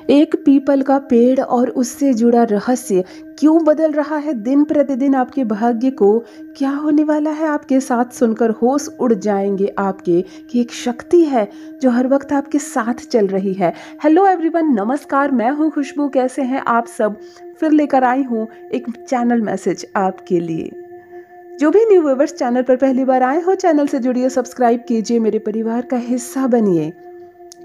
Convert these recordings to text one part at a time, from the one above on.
एक पीपल का पेड़ और उससे जुड़ा रहस्य क्यों बदल रहा है दिन प्रतिदिन आपके भाग्य को। क्या होने वाला है आपके साथ, सुनकर होश उड़ जाएंगे आपके कि एक शक्ति है जो हर वक्त आपके साथ चल रही है। हेलो एवरीवन, नमस्कार, मैं हूँ खुशबू। कैसे हैं आप सब? फिर लेकर आई हूँ एक चैनल मैसेज आपके लिए। जो भी न्यू व्यूअर्स चैनल पर पहली बार आए हो, चैनल से जुड़िए, सब्सक्राइब कीजिए, मेरे परिवार का हिस्सा बनिए,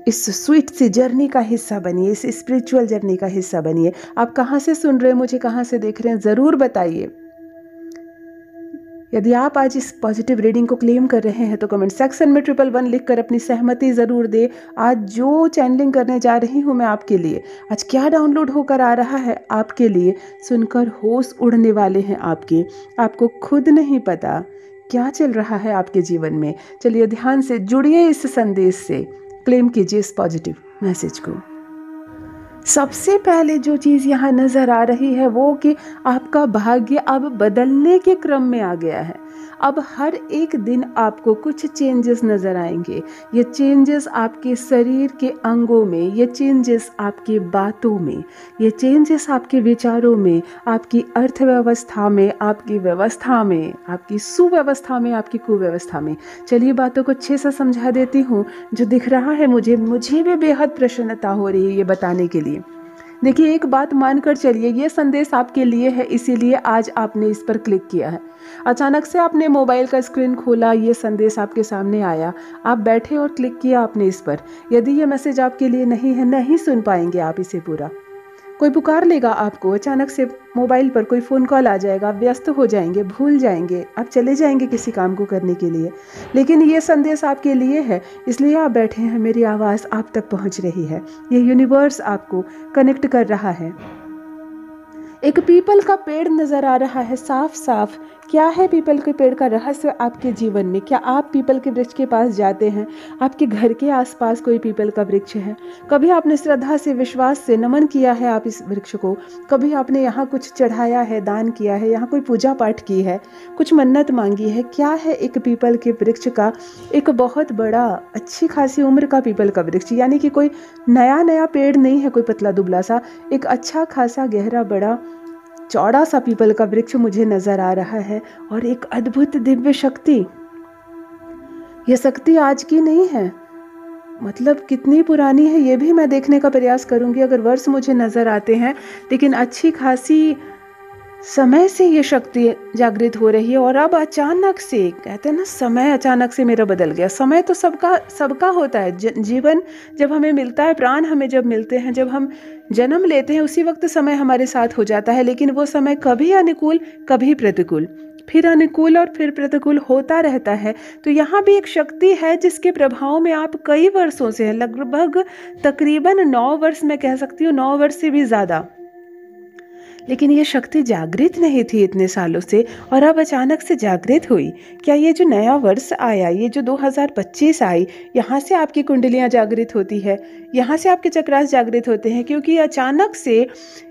इस स्वीट सी जर्नी का हिस्सा बनिए, इस स्पिरिचुअल जर्नी का हिस्सा बनिए। आप कहाँ से सुन रहे हैं, मुझे कहाँ से देख रहे हैं, ज़रूर बताइए। यदि आप आज इस पॉजिटिव रीडिंग को क्लेम कर रहे हैं तो कमेंट सेक्शन में 111 लिखकर अपनी सहमति ज़रूर दे। आज जो चैनलिंग करने जा रही हूँ मैं आपके लिए, आज क्या डाउनलोड होकर आ रहा है आपके लिए, सुनकर होश उड़ने वाले हैं आपके। आपको खुद नहीं पता क्या चल रहा है आपके जीवन में। चलिए ध्यान से जुड़िए इस संदेश से, क्लेम कीजिए इस पॉजिटिव मैसेज को। सबसे पहले जो चीज़ यहाँ नज़र आ रही है वो कि आपका भाग्य अब बदलने के क्रम में आ गया है। अब हर एक दिन आपको कुछ चेंजेस नज़र आएंगे। ये चेंजेस आपके शरीर के अंगों में, ये चेंजेस आपकी बातों में, ये चेंजेस आपके विचारों में, आपकी अर्थव्यवस्था में, आपकी व्यवस्था में, आपकी सुव्यवस्था में, आपकी कुव्यवस्था में। चलिए बातों को अच्छे से समझा देती हूँ। जो दिख रहा है मुझे भी बेहद प्रसन्नता हो रही है ये बताने के लिए। देखिए, एक बात मानकर चलिए, ये संदेश आपके लिए है, इसीलिए आज आपने इस पर क्लिक किया है। अचानक से आपने मोबाइल का स्क्रीन खोला, ये संदेश आपके सामने आया, आप बैठे और क्लिक किया आपने इस पर। यदि ये मैसेज आपके लिए नहीं है, नहीं सुन पाएंगे आप इसे पूरा। कोई पुकार लेगा आपको, अचानक से मोबाइल पर कोई फ़ोन कॉल आ जाएगा, आप व्यस्त हो जाएंगे, भूल जाएंगे, आप चले जाएंगे किसी काम को करने के लिए। लेकिन ये संदेश आपके लिए है, इसलिए आप बैठे हैं, मेरी आवाज़ आप तक पहुंच रही है, ये यूनिवर्स आपको कनेक्ट कर रहा है। एक पीपल का पेड़ नज़र आ रहा है साफ साफ। क्या है पीपल के पेड़ का रहस्य आपके जीवन में? क्या आप पीपल के वृक्ष के पास जाते हैं? आपके घर के आसपास कोई पीपल का वृक्ष है? कभी आपने श्रद्धा से, विश्वास से नमन किया है आप इस वृक्ष को? कभी आपने यहाँ कुछ चढ़ाया है, दान किया है, यहाँ कोई पूजा पाठ की है, कुछ मन्नत मांगी है? क्या है एक पीपल के वृक्ष का, एक बहुत बड़ा, अच्छी खासी उम्र का पीपल का वृक्ष, यानी कि कोई नया पेड़ नहीं है, कोई पतला दुबला सा, एक अच्छा खासा गहरा बड़ा चौड़ा सा पीपल का वृक्ष मुझे नजर आ रहा है। और एक अद्भुत दिव्य शक्ति, यह शक्ति आज की नहीं है, मतलब कितनी पुरानी है ये भी मैं देखने का प्रयास करूंगी अगर वर्ष मुझे नजर आते हैं। लेकिन अच्छी खासी समय से ये शक्ति जागृत हो रही है। और अब अचानक से, कहते हैं ना, समय अचानक से मेरा बदल गया। समय तो सबका होता है। जीवन जब हमें मिलता है, प्राण हमें जब मिलते हैं, जब हम जन्म लेते हैं, उसी वक्त समय हमारे साथ हो जाता है। लेकिन वो समय कभी अनुकूल, कभी प्रतिकूल, फिर अनुकूल और फिर प्रतिकूल होता रहता है। तो यहाँ भी एक शक्ति है जिसके प्रभाव में आप कई वर्षों से हैं, लगभग तकरीबन 9 वर्ष, मैं कह सकती हूँ 9 वर्ष से भी ज़्यादा। लेकिन ये शक्ति जागृत नहीं थी इतने सालों से, और अब अचानक से जागृत हुई। क्या ये जो नया वर्ष आया, ये जो 2025 आई, यहाँ से आपकी कुंडलियाँ जागृत होती है, यहाँ से आपके चक्रास जागृत होते हैं? क्योंकि अचानक से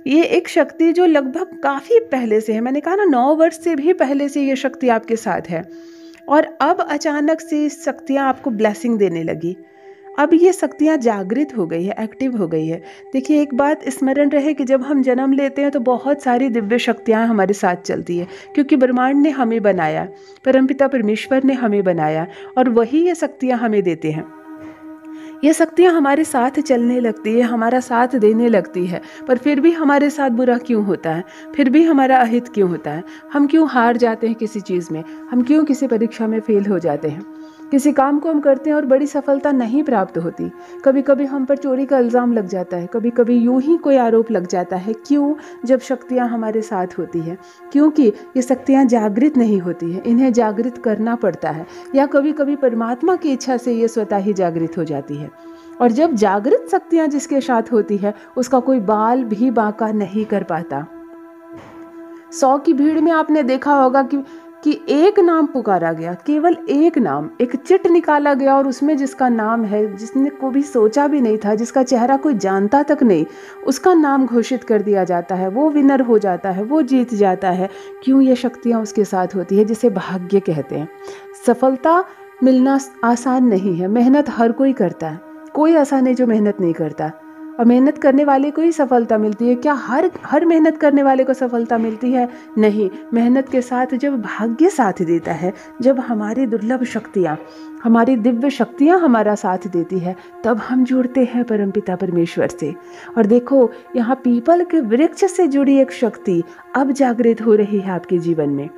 ये एक शक्ति जो लगभग काफ़ी पहले से है, मैंने कहा ना 9 वर्ष से भी पहले से ये शक्ति आपके साथ है, और अब अचानक से शक्तियाँ आपको ब्लेसिंग देने लगी। अब ये शक्तियाँ जागृत हो गई है, एक्टिव हो गई है। देखिए, एक बात स्मरण रहे कि जब हम जन्म लेते हैं तो बहुत सारी दिव्य शक्तियाँ हमारे साथ चलती है, क्योंकि ब्रह्मांड ने हमें बनाया, परमपिता परमेश्वर ने हमें बनाया, और वही ये शक्तियाँ हमें देते हैं। ये शक्तियाँ हमारे साथ चलने लगती है, हमारा साथ देने लगती है, पर फिर भी हमारे साथ बुरा क्यों होता है? फिर भी हमारा अहित क्यों होता है? हम क्यों हार जाते हैं किसी चीज़ में? हम क्यों किसी परीक्षा में फेल हो जाते हैं? किसी काम को हम करते हैं और बड़ी सफलता नहीं प्राप्त होती। कभी कभी हम पर चोरी का इल्ज़ाम लग जाता है, कभी कभी यूं ही कोई आरोप लग जाता है। क्यों? जब शक्तियाँ हमारे साथ होती है, क्योंकि ये शक्तियाँ जागृत नहीं होती है, इन्हें जागृत करना पड़ता है, या कभी कभी परमात्मा की इच्छा से ये स्वतः ही जागृत हो जाती है। और जब जागृत शक्तियाँ जिसके साथ होती है, उसका कोई बाल भी बांका नहीं कर पाता। 100 की भीड़ में आपने देखा होगा कि एक नाम पुकारा गया, केवल एक नाम, एक चिट निकाला गया, और उसमें जिसका नाम है, जिसने को भी सोचा भी नहीं था, जिसका चेहरा कोई जानता तक नहीं, उसका नाम घोषित कर दिया जाता है, वो विनर हो जाता है, वो जीत जाता है। क्यों? ये शक्तियाँ उसके साथ होती है, जिसे भाग्य कहते हैं। सफलता मिलना आसान नहीं है, मेहनत हर कोई करता है, कोई ऐसा नहीं जो मेहनत नहीं करता। और मेहनत करने वाले को ही सफलता मिलती है। क्या हर मेहनत करने वाले को सफलता मिलती है? नहीं। मेहनत के साथ जब भाग्य साथ देता है, जब हमारी दुर्लभ शक्तियाँ, हमारी दिव्य शक्तियाँ हमारा साथ देती है, तब हम जुड़ते हैं परमपिता परमेश्वर से। और देखो, यहाँ पीपल के वृक्ष से जुड़ी एक शक्ति अब जागृत हो रही है आपके जीवन में।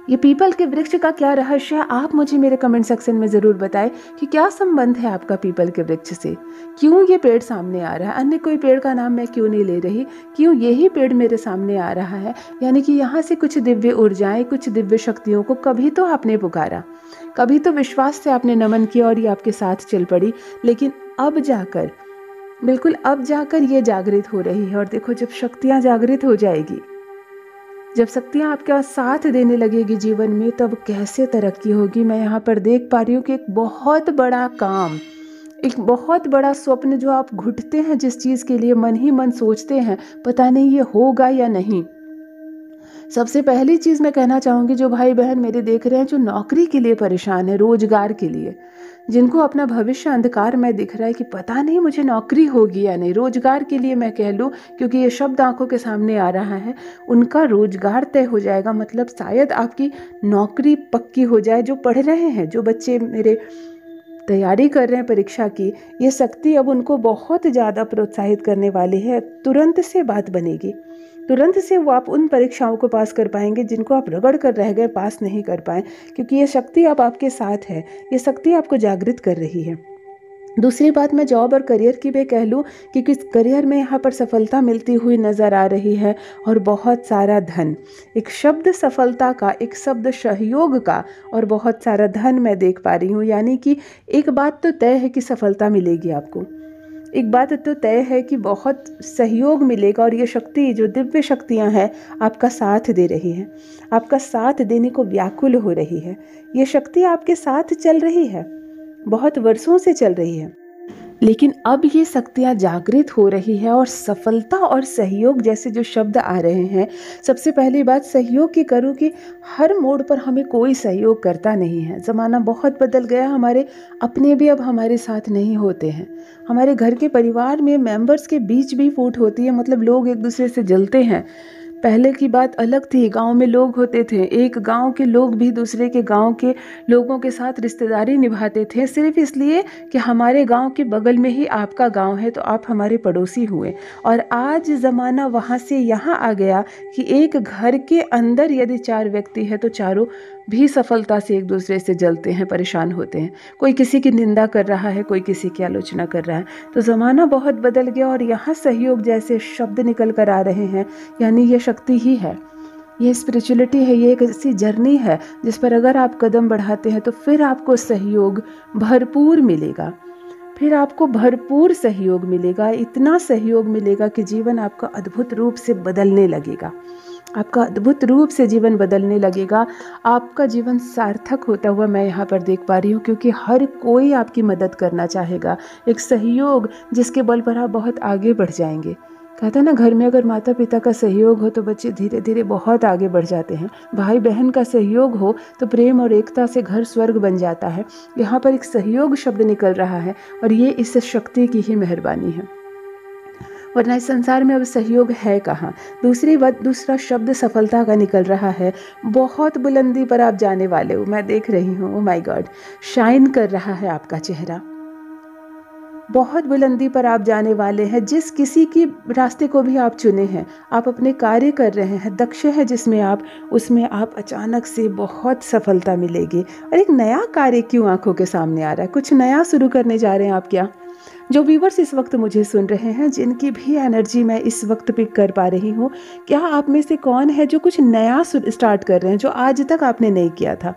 ये पीपल के वृक्ष का क्या रहस्य है, आप मुझे मेरे कमेंट सेक्शन में ज़रूर बताएं कि क्या संबंध है आपका पीपल के वृक्ष से। क्यों ये पेड़ सामने आ रहा है? अन्य कोई पेड़ का नाम मैं क्यों नहीं ले रही, क्यों यही पेड़ मेरे सामने आ रहा है? यानी कि यहाँ से कुछ दिव्य ऊर्जाएं, कुछ दिव्य शक्तियों को कभी तो आपने पुकारा, कभी तो विश्वास से आपने नमन किया और ये आपके साथ चल पड़ी। लेकिन अब जाकर, बिल्कुल अब जाकर ये जागृत हो रही है। और देखो, जब शक्तियाँ जागृत हो जाएगी, जब शक्तियाँ आपका साथ देने लगेगी जीवन में, तब कैसे तरक्की होगी। मैं यहाँ पर देख पा रही हूँ कि एक बहुत बड़ा काम, एक बहुत बड़ा स्वप्न जो आप घुटते हैं, जिस चीज़ के लिए मन ही मन सोचते हैं, पता नहीं ये होगा या नहीं। सबसे पहली चीज़ मैं कहना चाहूँगी, जो भाई बहन मेरे देख रहे हैं, जो नौकरी के लिए परेशान है, रोजगार के लिए, जिनको अपना भविष्य अंधकार में दिख रहा है कि पता नहीं मुझे नौकरी होगी या नहीं, रोजगार के लिए मैं कह लूँ क्योंकि ये शब्द आंखों के सामने आ रहा है, उनका रोजगार तय हो जाएगा। मतलब शायद आपकी नौकरी पक्की हो जाए। जो पढ़ रहे हैं, जो बच्चे मेरे तैयारी कर रहे हैं परीक्षा की, ये शक्ति अब उनको बहुत ज़्यादा प्रोत्साहित करने वाली है। तुरंत से बात बनेगी, तुरंत से वो आप उन परीक्षाओं को पास कर पाएंगे जिनको आप रगड़ कर रह गए, पास नहीं कर पाए, क्योंकि ये शक्ति अब आपके साथ है। ये शक्ति आपको जागृत कर रही है। दूसरी बात, मैं जॉब और करियर की भी कह लूँ, क्योंकि करियर में यहाँ पर सफलता मिलती हुई नज़र आ रही है और बहुत सारा धन। एक शब्द सफलता का, एक शब्द सहयोग का और बहुत सारा धन मैं देख पा रही हूँ। यानी कि एक बात तो तय है कि सफलता मिलेगी आपको, एक बात तो तय है कि बहुत सहयोग मिलेगा। और ये शक्ति, जो दिव्य शक्तियाँ हैं, आपका साथ दे रही हैं, आपका साथ देने को व्याकुल हो रही है। ये शक्ति आपके साथ चल रही है, बहुत वर्षों से चल रही है, लेकिन अब ये शक्तियाँ जागृत हो रही है। और सफलता और सहयोग जैसे जो शब्द आ रहे हैं, सबसे पहली बात सहयोग की करूँ कि हर मोड़ पर हमें कोई सहयोग करता नहीं है। ज़माना बहुत बदल गया, हमारे अपने भी अब हमारे साथ नहीं होते हैं। हमारे घर के परिवार में मेंबर्स के बीच भी फूट होती है, मतलब लोग एक दूसरे से जलते हैं। पहले की बात अलग थी, गांव में लोग होते थे, एक गांव के लोग भी दूसरे के गांव के लोगों के साथ रिश्तेदारी निभाते थे, सिर्फ इसलिए कि हमारे गांव के बगल में ही आपका गांव है तो आप हमारे पड़ोसी हुए। और आज ज़माना वहाँ से यहाँ आ गया कि एक घर के अंदर यदि 4 व्यक्ति है तो चारों भी सफलता से एक दूसरे से जलते हैं, परेशान होते हैं। कोई किसी की निंदा कर रहा है, कोई किसी की आलोचना कर रहा है। तो ज़माना बहुत बदल गया और यहाँ सहयोग जैसे शब्द निकल कर आ रहे हैं। यानी ये शक्ति ही है, ये स्पिरिचुअलिटी है, ये एक ऐसी जर्नी है जिस पर अगर आप कदम बढ़ाते हैं तो फिर आपको सहयोग भरपूर मिलेगा, फिर आपको भरपूर सहयोग मिलेगा। इतना सहयोग मिलेगा कि जीवन आपका अद्भुत रूप से बदलने लगेगा, आपका अद्भुत रूप से जीवन बदलने लगेगा। आपका जीवन सार्थक होता हुआ मैं यहाँ पर देख पा रही हूँ, क्योंकि हर कोई आपकी मदद करना चाहेगा। एक सहयोग जिसके बल पर आप बहुत आगे बढ़ जाएंगे। कहते हैं ना, घर में अगर माता पिता का सहयोग हो तो बच्चे धीरे धीरे बहुत आगे बढ़ जाते हैं। भाई बहन का सहयोग हो तो प्रेम और एकता से घर स्वर्ग बन जाता है। यहाँ पर एक सहयोग शब्द निकल रहा है और ये इस शक्ति की ही मेहरबानी है, वरना इस संसार में अब सहयोग है कहाँ। दूसरी बात, दूसरा शब्द सफलता का निकल रहा है। बहुत बुलंदी पर आप जाने वाले हो, मैं देख रही हूँ। ओ माय गॉड, शाइन कर रहा है आपका चेहरा, बहुत बुलंदी पर आप जाने वाले हैं। जिस किसी की रास्ते को भी आप चुने हैं, आप अपने कार्य कर रहे हैं, दक्ष है जिसमें आप, उसमें आप अचानक से बहुत सफलता मिलेगी। और एक नया कार्य क्यों आंखों के सामने आ रहा है, कुछ नया शुरू करने जा रहे हैं आप। क्या जो व्यूवर्स इस वक्त मुझे सुन रहे हैं, जिनकी भी एनर्जी मैं इस वक्त पिक कर पा रही हूँ, क्या आप में से कौन है जो कुछ नया स्टार्ट कर रहे हैं जो आज तक आपने नहीं किया था।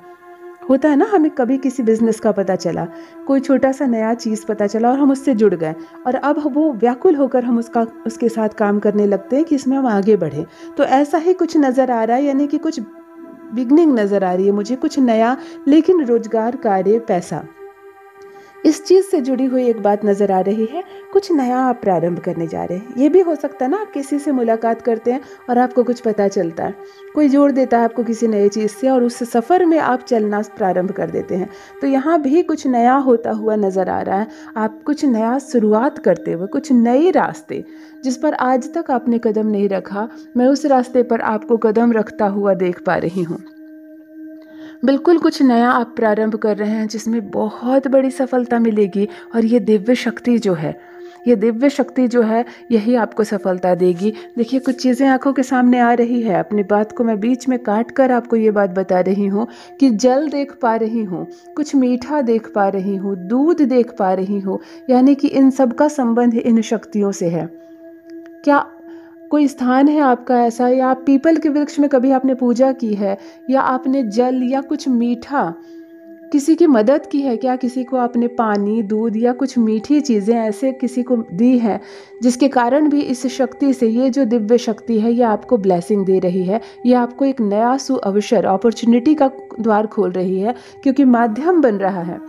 होता है ना, हमें कभी किसी बिजनेस का पता चला, कोई छोटा सा नया चीज़ पता चला और हम उससे जुड़ गए और अब वो व्याकुल होकर हम उसके साथ काम करने लगते हैं कि इसमें हम आगे बढ़ें। तो ऐसा ही कुछ नज़र आ रहा है, यानी कि कुछ बिगनिंग नज़र आ रही है मुझे, कुछ नया, लेकिन रोजगार, कार्य, पैसा, इस चीज़ से जुड़ी हुई एक बात नज़र आ रही है, कुछ नया आप प्रारंभ करने जा रहे हैं। ये भी हो सकता है ना, आप किसी से मुलाकात करते हैं और आपको कुछ पता चलता है, कोई जोड़ देता है आपको किसी नई चीज़ से और उस सफ़र में आप चलना प्रारंभ कर देते हैं। तो यहाँ भी कुछ नया होता हुआ नज़र आ रहा है, आप कुछ नया शुरुआत करते हुए, कुछ नए रास्ते जिस पर आज तक आपने कदम नहीं रखा, मैं उस रास्ते पर आपको कदम रखता हुआ देख पा रही हूँ। बिल्कुल कुछ नया आप प्रारंभ कर रहे हैं जिसमें बहुत बड़ी सफलता मिलेगी और ये दिव्य शक्ति जो है, ये दिव्य शक्ति जो है यही आपको सफलता देगी। देखिए कुछ चीज़ें आंखों के सामने आ रही है, अपनी बात को मैं बीच में काट कर आपको ये बात बता रही हूँ कि जल देख पा रही हूँ, कुछ मीठा देख पा रही हूँ, दूध देख पा रही हूँ, यानी कि इन सब का संबंध इन शक्तियों से है। क्या कोई स्थान है आपका ऐसा, या आप पीपल के वृक्ष में कभी आपने पूजा की है, या आपने जल या कुछ मीठा किसी की मदद की है क्या? किसी को आपने पानी, दूध या कुछ मीठी चीज़ें ऐसे किसी को दी हैं जिसके कारण भी इस शक्ति से, ये जो दिव्य शक्ति है ये आपको ब्लेसिंग दे रही है, ये आपको एक नया अवसर, अपॉर्चुनिटी का द्वार खोल रही है, क्योंकि माध्यम बन रहा है,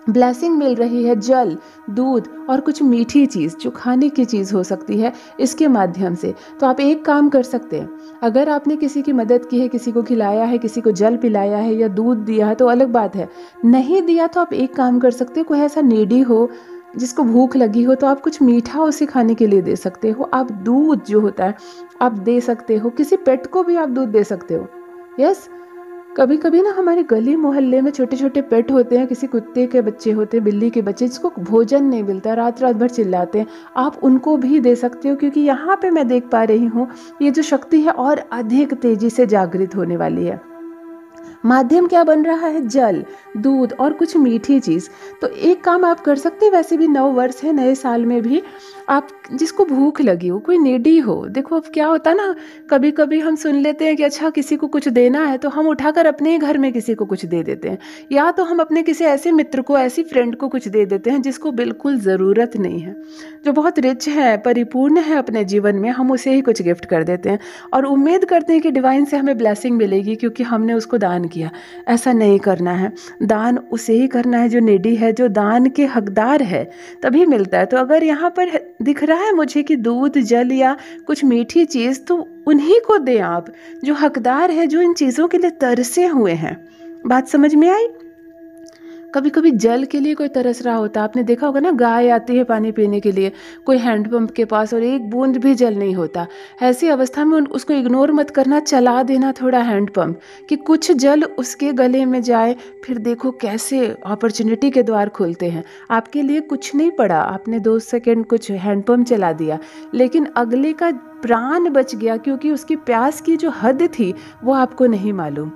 ब्लेसिंग मिल रही है जल, दूध और कुछ मीठी चीज़ जो खाने की चीज़ हो सकती है इसके माध्यम से। तो आप एक काम कर सकते हैं, अगर आपने किसी की मदद की है, किसी को खिलाया है, किसी को जल पिलाया है या दूध दिया है तो अलग बात है, नहीं दिया तो आप एक काम कर सकते हो, कोई ऐसा नीडी हो जिसको भूख लगी हो तो आप कुछ मीठा उसे खाने के लिए दे सकते हो। आप दूध जो होता है आप दे सकते हो, किसी पेट को भी आप दूध दे सकते हो। यस, कभी कभी ना हमारे गली मोहल्ले में छोटे छोटे पेट होते हैं, किसी कुत्ते के बच्चे होते हैं, बिल्ली के बच्चे, जिसको भोजन नहीं मिलता, रात रात भर चिल्लाते हैं, आप उनको भी दे सकते हो, क्योंकि यहाँ पे मैं देख पा रही हूँ ये जो शक्ति है और अधिक तेजी से जागृत होने वाली है। माध्यम क्या बन रहा है? जल, दूध और कुछ मीठी चीज़। तो एक काम आप कर सकते हैं, वैसे भी नव वर्ष है, नए साल में भी आप जिसको भूख लगी हो, कोई नीडी हो, देखो अब क्या होता ना, कभी कभी हम सुन लेते हैं कि अच्छा किसी को कुछ देना है तो हम उठाकर अपने ही घर में किसी को कुछ दे देते हैं, या तो हम अपने किसी ऐसे मित्र को, ऐसी फ्रेंड को कुछ दे देते हैं जिसको बिल्कुल ज़रूरत नहीं है, जो बहुत रिच है, परिपूर्ण है अपने जीवन में, हम उसे ही कुछ गिफ्ट कर देते हैं और उम्मीद करते हैं कि डिवाइन से हमें ब्लेसिंग मिलेगी क्योंकि हमने उसको दान किया। ऐसा नहीं करना है, दान उसे ही करना है जो नीडी है, जो दान के हकदार है, तभी मिलता है। तो अगर यहाँ पर दिख रहा है मुझे कि दूध, जल या कुछ मीठी चीज़, तो उन्हीं को दें आप जो हकदार है, जो इन चीज़ों के लिए तरसे हुए हैं। बात समझ में आई? कभी कभी जल के लिए कोई तरस रहा होता है, आपने देखा होगा ना, गाय आती है पानी पीने के लिए, कोई हैंडपंप के पास और एक बूंद भी जल नहीं होता, ऐसी अवस्था में उसको इग्नोर मत करना, चला देना थोड़ा हैंडपंप कि कुछ जल उसके गले में जाए, फिर देखो कैसे अपॉर्चुनिटी के द्वार खुलते हैं। आपके लिए कुछ नहीं पड़ा, आपने 2 सेकेंड कुछ हैंडपंप चला दिया, लेकिन अगले का प्राण बच गया, क्योंकि उसकी प्यास की जो हद थी वो आपको नहीं मालूम,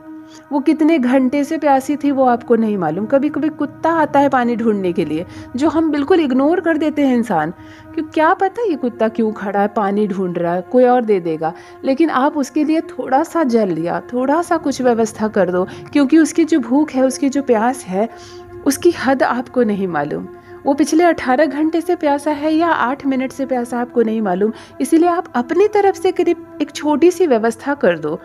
वो कितने घंटे से प्यासी थी वो आपको नहीं मालूम। कभी कभी कुत्ता आता है पानी ढूंढने के लिए, जो हम बिल्कुल इग्नोर कर देते हैं इंसान, क्यों क्या पता ये कुत्ता क्यों खड़ा है, पानी ढूंढ रहा है, कोई और दे देगा, लेकिन आप उसके लिए थोड़ा सा जल लिया, थोड़ा सा कुछ व्यवस्था कर दो, क्योंकि उसकी जो भूख है, उसकी जो प्यास है, उसकी हद आपको नहीं मालूम। वो पिछले 18 घंटे से प्यासा है या 8 मिनट से प्यासा, आपको नहीं मालूम। इसीलिए आप अपनी तरफ से करीब एक छोटी सी व्यवस्था कर दो,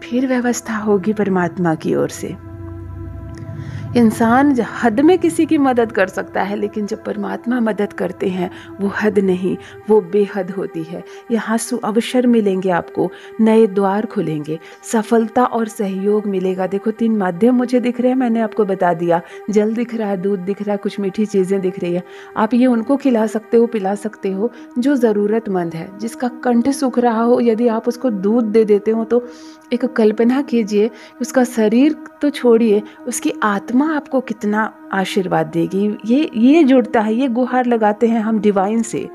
फिर व्यवस्था होगी परमात्मा की ओर से। इंसान हद में किसी की मदद कर सकता है, लेकिन जब परमात्मा मदद करते हैं वो हद नहीं, वो बेहद होती है। यहाँ अवसर मिलेंगे, आपको नए द्वार खुलेंगे, सफलता और सहयोग मिलेगा। देखो 3 माध्यम मुझे दिख रहे हैं, मैंने आपको बता दिया, जल दिख रहा है, दूध दिख रहा है, कुछ मीठी चीज़ें दिख रही है। आप ये उनको खिला सकते हो, पिला सकते हो जो ज़रूरतमंद है, जिसका कंठ सूख रहा हो। यदि आप उसको दूध दे देते हो तो एक कल्पना कीजिए, उसका शरीर तो छोड़िए, उसकी आत्मा आपको कितना आशीर्वाद देगी। ये जुड़ता है, ये गुहार लगाते हैं हम डिवाइन से।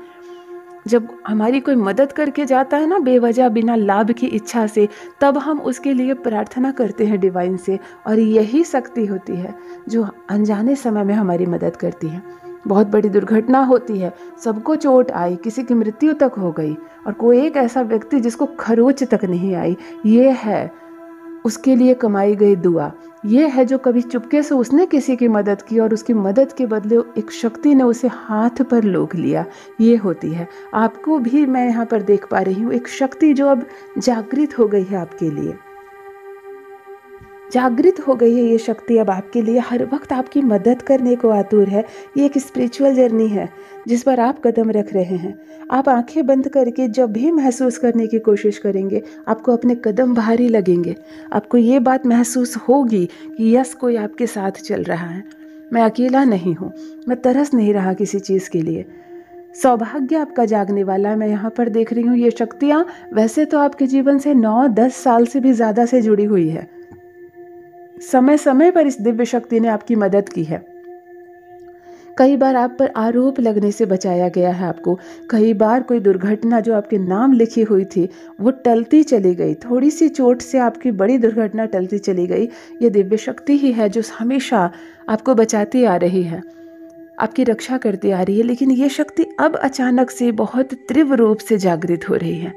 जब हमारी कोई मदद करके जाता है ना बेवजह, बिना लाभ की इच्छा से, तब हम उसके लिए प्रार्थना करते हैं डिवाइन से, और यही शक्ति होती है जो अनजाने समय में हमारी मदद करती है। बहुत बड़ी दुर्घटना होती है, सबको चोट आई, किसी की मृत्यु तक हो गई, और कोई एक ऐसा व्यक्ति जिसको खरोच तक नहीं आई, ये है उसके लिए कमाई गई दुआ। ये है जो कभी चुपके से उसने किसी की मदद की और उसकी मदद के बदले एक शक्ति ने उसे हाथ पर लोग लिया। ये होती है। आपको भी मैं यहाँ पर देख पा रही हूँ एक शक्ति जो अब जागृत हो गई है आपके लिए। जागृत हो गई है ये शक्ति अब आपके लिए, हर वक्त आपकी मदद करने को आतुर है। ये एक स्पिरिचुअल जर्नी है जिस पर आप कदम रख रहे हैं। आप आंखें बंद करके जब भी महसूस करने की कोशिश करेंगे, आपको अपने कदम भारी लगेंगे। आपको ये बात महसूस होगी कि यस, कोई आपके साथ चल रहा है, मैं अकेला नहीं हूँ, मैं तरस नहीं रहा किसी चीज़ के लिए। सौभाग्य आपका जागने वाला है। मैं यहाँ पर देख रही हूँ ये शक्तियाँ वैसे तो आपके जीवन से 9-10 साल से भी ज़्यादा से जुड़ी हुई है। समय समय पर इस दिव्य शक्ति ने आपकी मदद की है। कई बार आप पर आरोप लगने से बचाया गया है आपको। कई बार कोई दुर्घटना जो आपके नाम लिखी हुई थी वो टलती चली गई। थोड़ी सी चोट से आपकी बड़ी दुर्घटना टलती चली गई। ये दिव्य शक्ति ही है जो हमेशा आपको बचाती आ रही है, आपकी रक्षा करती आ रही है। लेकिन ये शक्ति अब अचानक से बहुत तीव्र रूप से जागृत हो रही है।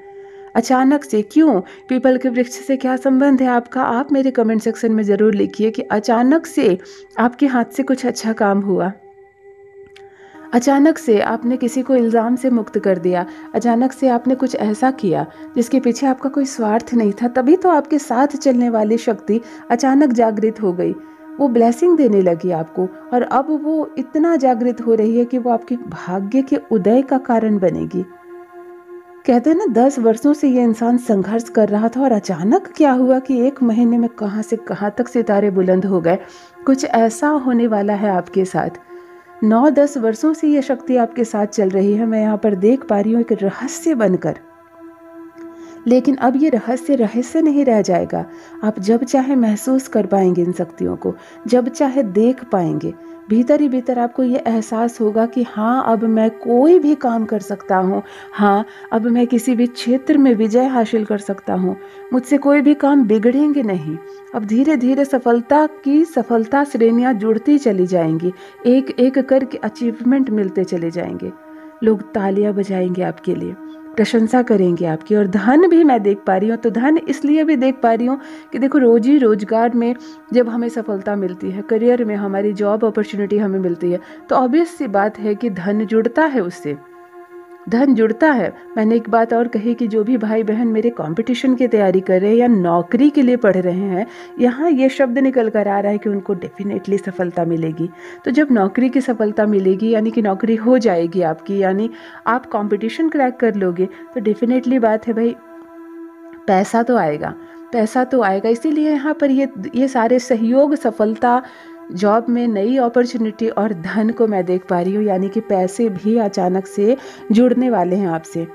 अचानक से क्यों? पीपल के वृक्ष से क्या संबंध है आपका? आप मेरे कमेंट सेक्शन में ज़रूर लिखिए कि अचानक से आपके हाथ से कुछ अच्छा काम हुआ, अचानक से आपने किसी को इल्ज़ाम से मुक्त कर दिया, अचानक से आपने कुछ ऐसा किया जिसके पीछे आपका कोई स्वार्थ नहीं था। तभी तो आपके साथ चलने वाली शक्ति अचानक जागृत हो गई, वो ब्लेसिंग देने लगी आपको। और अब वो इतना जागृत हो रही है कि वो आपके भाग्य के उदय का कारण बनेगी। कहते हैं ना, 10 वर्षों से ये इंसान संघर्ष कर रहा था और अचानक क्या हुआ कि 1 महीने में कहाँ से कहाँ तक सितारे बुलंद हो गए। कुछ ऐसा होने वाला है आपके साथ। 9-10 वर्षों से ये शक्ति आपके साथ चल रही है। मैं यहाँ पर देख पा रही हूँ एक रहस्य बनकर। लेकिन अब ये रहस्य नहीं रह जाएगा। आप जब चाहे महसूस कर पाएंगे इन शक्तियों को, जब चाहे देख पाएंगे। भीतर ही भीतर आपको ये एहसास होगा कि हाँ, अब मैं कोई भी काम कर सकता हूँ। हाँ, अब मैं किसी भी क्षेत्र में विजय हासिल कर सकता हूँ। मुझसे कोई भी काम बिगड़ेंगे नहीं। अब धीरे धीरे सफलता श्रेणियाँ जुड़ती चली जाएंगी। एक एक करके अचीवमेंट मिलते चले जाएंगे। लोग तालियां बजाएंगे आपके लिए, प्रशंसा करेंगे आपकी। और धन भी मैं देख पा रही हूँ। तो धन इसलिए भी देख पा रही हूँ कि देखो, रोजी रोजगार में जब हमें सफलता मिलती है, करियर में हमारी जॉब अपॉर्चुनिटी हमें मिलती है, तो ऑब्वियस सी बात है कि धन जुड़ता है, उससे धन जुड़ता है। मैंने एक बात और कही कि जो भी भाई बहन मेरे कंपटीशन की तैयारी कर रहे हैं या नौकरी के लिए पढ़ रहे हैं, यहाँ ये शब्द निकल कर आ रहा है कि उनको डेफिनेटली सफलता मिलेगी। तो जब नौकरी की सफलता मिलेगी, यानी कि नौकरी हो जाएगी आपकी, यानी आप कंपटीशन क्रैक कर लोगे, तो डेफिनेटली बात है भाई, पैसा तो आएगा, पैसा तो आएगा। इसीलिए यहाँ पर ये सारे सहयोग, सफलता, जॉब में नई अपॉर्चुनिटी और धन को मैं देख पा रही हूँ। यानी कि पैसे भी अचानक से जुड़ने वाले हैं आपसे,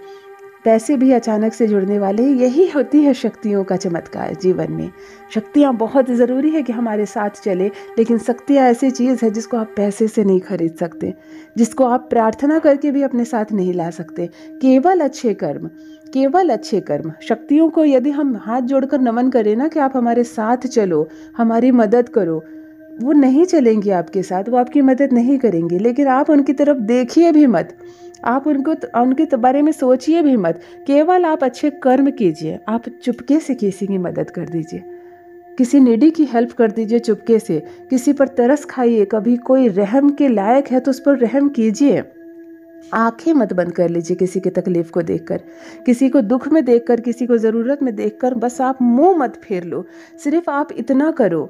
पैसे भी अचानक से जुड़ने वाले हैं। यही होती है शक्तियों का चमत्कार जीवन में। शक्तियाँ बहुत ज़रूरी है कि हमारे साथ चले, लेकिन शक्तियाँ ऐसी चीज़ है जिसको आप पैसे से नहीं खरीद सकते, जिसको आप प्रार्थना करके भी अपने साथ नहीं ला सकते। केवल अच्छे कर्म। शक्तियों को यदि हम हाथ जोड़कर नमन करें ना कि आप हमारे साथ चलो, हमारी मदद करो, वो नहीं चलेंगी आपके साथ, वो आपकी मदद नहीं करेंगे। लेकिन आप उनकी तरफ देखिए भी मत, आप उनके बारे में सोचिए भी मत। केवल आप अच्छे कर्म कीजिए। आप चुपके से किसी की मदद कर दीजिए, किसी नीडी की हेल्प कर दीजिए चुपके से। किसी पर तरस खाइए, कभी कोई रहम के लायक है तो उस पर रहम कीजिए। आंखें मत बंद कर लीजिए किसी की तकलीफ को देखकर, किसी को दुख में देखकर, किसी को ज़रूरत में देखकर बस आप मुंह मत फेर लो। सिर्फ आप इतना करो,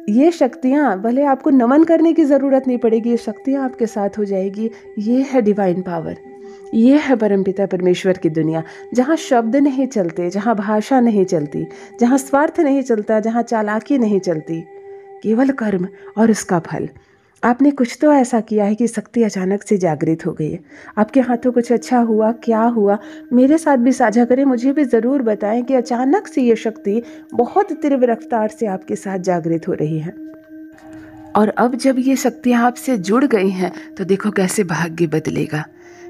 ये शक्तियाँ, भले आपको नमन करने की ज़रूरत नहीं पड़ेगी, ये शक्तियाँ आपके साथ हो जाएगी। ये है डिवाइन पावर, ये है परमपिता परमेश्वर की दुनिया, जहाँ शब्द नहीं चलते, जहाँ भाषा नहीं चलती, जहाँ स्वार्थ नहीं चलता, जहाँ चालाकी नहीं चलती, केवल कर्म और उसका फल। आपने कुछ तो ऐसा किया है कि शक्ति अचानक से जागृत हो गई है। आपके हाथों कुछ अच्छा हुआ, क्या हुआ, मेरे साथ भी साझा करें, मुझे भी ज़रूर बताएं कि अचानक से ये शक्ति बहुत तीव्र रफ्तार से आपके साथ जागृत हो रही है। और अब जब ये शक्तियाँ आपसे जुड़ गई हैं तो देखो कैसे भाग्य बदलेगा,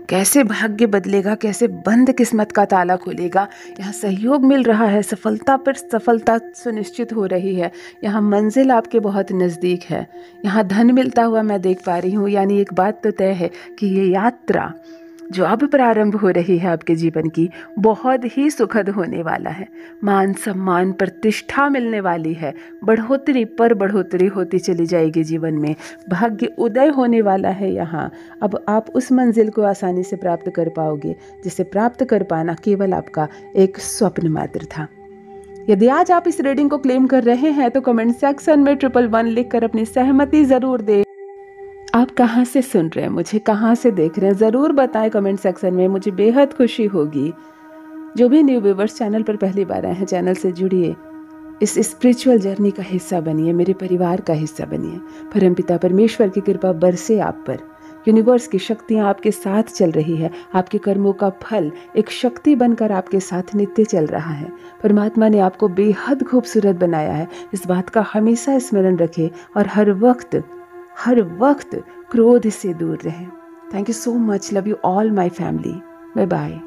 कैसे भाग्य बदलेगा, कैसे बंद किस्मत का ताला खुलेगा। यहाँ सहयोग मिल रहा है, सफलता पर सफलता सुनिश्चित हो रही है। यहाँ मंजिल आपके बहुत नज़दीक है। यहाँ धन मिलता हुआ मैं देख पा रही हूँ। यानी एक बात तो तय है कि ये यात्रा जो अब प्रारंभ हो रही है आपके जीवन की, बहुत ही सुखद होने वाला है। मान सम्मान, प्रतिष्ठा मिलने वाली है, बढ़ोतरी पर बढ़ोतरी होती चली जाएगी जीवन में, भाग्य उदय होने वाला है। यहाँ अब आप उस मंजिल को आसानी से प्राप्त कर पाओगे जिसे प्राप्त कर पाना केवल आपका एक स्वप्न मात्र था। यदि आज आप इस रीडिंग को क्लेम कर रहे हैं तो कमेंट सेक्शन में 111 लिखकर अपनी सहमति ज़रूर दें। आप कहाँ से सुन रहे हैं, मुझे कहाँ से देख रहे हैं, ज़रूर बताएं कमेंट सेक्शन में, मुझे बेहद खुशी होगी। जो भी न्यू व्यूवर्स चैनल पर पहली बार आए हैं, चैनल से जुड़िए, इस स्पिरिचुअल जर्नी का हिस्सा बनिए, मेरे परिवार का हिस्सा बनिए। परमपिता परमेश्वर की कृपा बरसे आप पर। यूनिवर्स की शक्तियाँ आपके साथ चल रही है। आपके कर्मों का फल एक शक्ति बनकर आपके साथ नित्य चल रहा है। परमात्मा ने आपको बेहद खूबसूरत बनाया है, इस बात का हमेशा स्मरण रखें और हर वक्त क्रोध से दूर रहें। Thank you so much. Love you all my family. Bye bye.